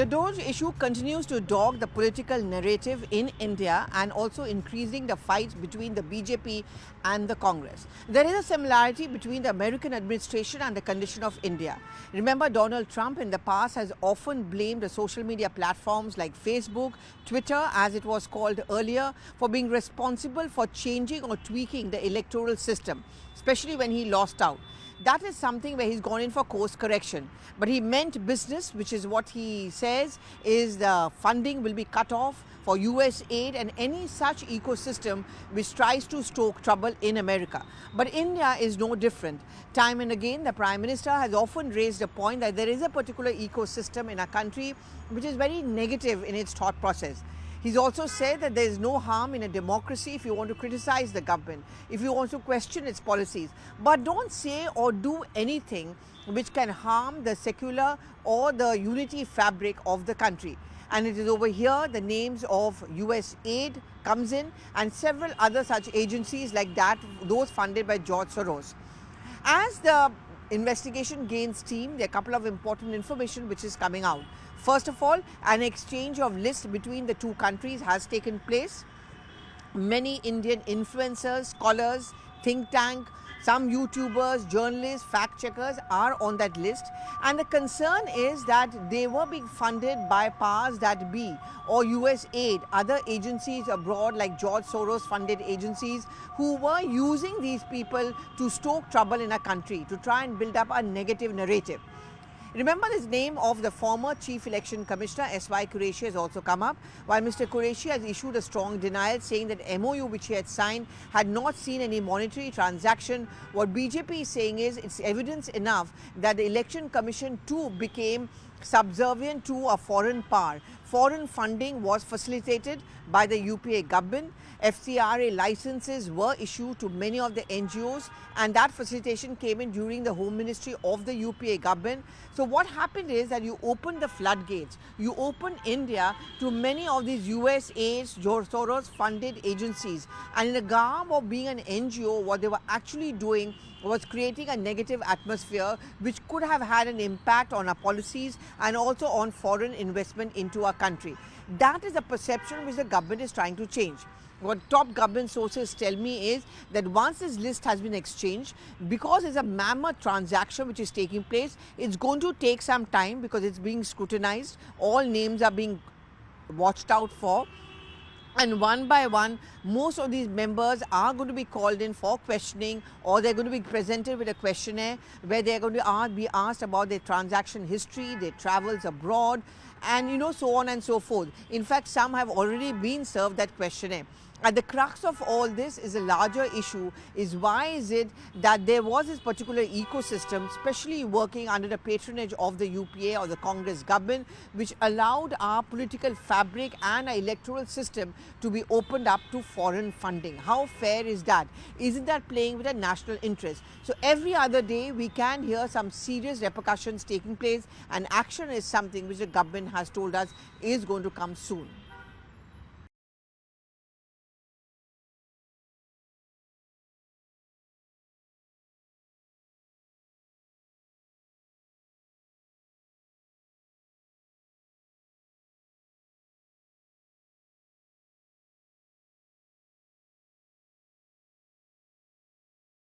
The Doge issue continues to dog the political narrative in India and also increasing the fight between the BJP and the Congress. There is a similarity between the American administration and the condition of India. Remember, Donald Trump in the past has often blamed the social media platforms like Facebook, Twitter as it was called earlier, for being responsible for changing or tweaking the electoral system, especially when he lost out. That is something where he's gone in for course correction. But he meant business, which is what he says is the funding will be cut off for US aid and any such ecosystem which tries to stoke trouble in America. But India is no different. Time and again, the Prime Minister has often raised a point that there is a particular ecosystem in our country which is very negative in its thought process. He's also said that there is no harm in a democracy if you want to criticize the government, if you want to question its policies, but don't say or do anything which can harm the secular or the unity fabric of the country. And it is over here the names of US aid comes in and several other such agencies like that, those funded by George Soros. As the investigation gains steam, there are a couple of important information which is coming out. First of all, an exchange of lists between the two countries has taken place. Many Indian influencers, scholars, think tank, some YouTubers, journalists, fact checkers are on that list, and the concern is that they were being funded by powers that be or US aid, other agencies abroad like George Soros funded agencies who were using these people to stoke trouble in a country, to try and build up a negative narrative. Remember, this name of the former Chief Election Commissioner S.Y. Qureshi has also come up, while Mr. Qureshi has issued a strong denial saying that MOU which he had signed had not seen any monetary transaction. What BJP is saying is it's evidence enough that the Election Commission too became subservient to a foreign power. Foreign funding was facilitated by the UPA government. FCRA licenses were issued to many of the NGOs, and that facilitation came in during the Home Ministry of the UPA government. So what happened is that you opened the floodgates. You opened India to many of these US aids, George Soros funded agencies. And in the garb of being an NGO, what they were actually doing was creating a negative atmosphere which could have had an impact on our policies and also on foreign investment into our country. That is a perception which the government is trying to change. What top government sources tell me is that once this list has been exchanged, because it's a mammoth transaction which is taking place, it's going to take some time because it's being scrutinized. All names are being watched out for. And one by one, most of these members are going to be called in for questioning, or they're going to be presented with a questionnaire where they're going to be asked about their transaction history, their travels abroad, and so on and so forth. In fact, some have already been served that questionnaire. At the crux of all this is a larger issue, is why is it that there was this particular ecosystem, especially working under the patronage of the UPA or the Congress government, which allowed our political fabric and our electoral system to be opened up to foreign funding. How fair is that? Isn't that playing with a national interest? So every other day we can hear some serious repercussions taking place, and action is something which the government has told us is going to come soon.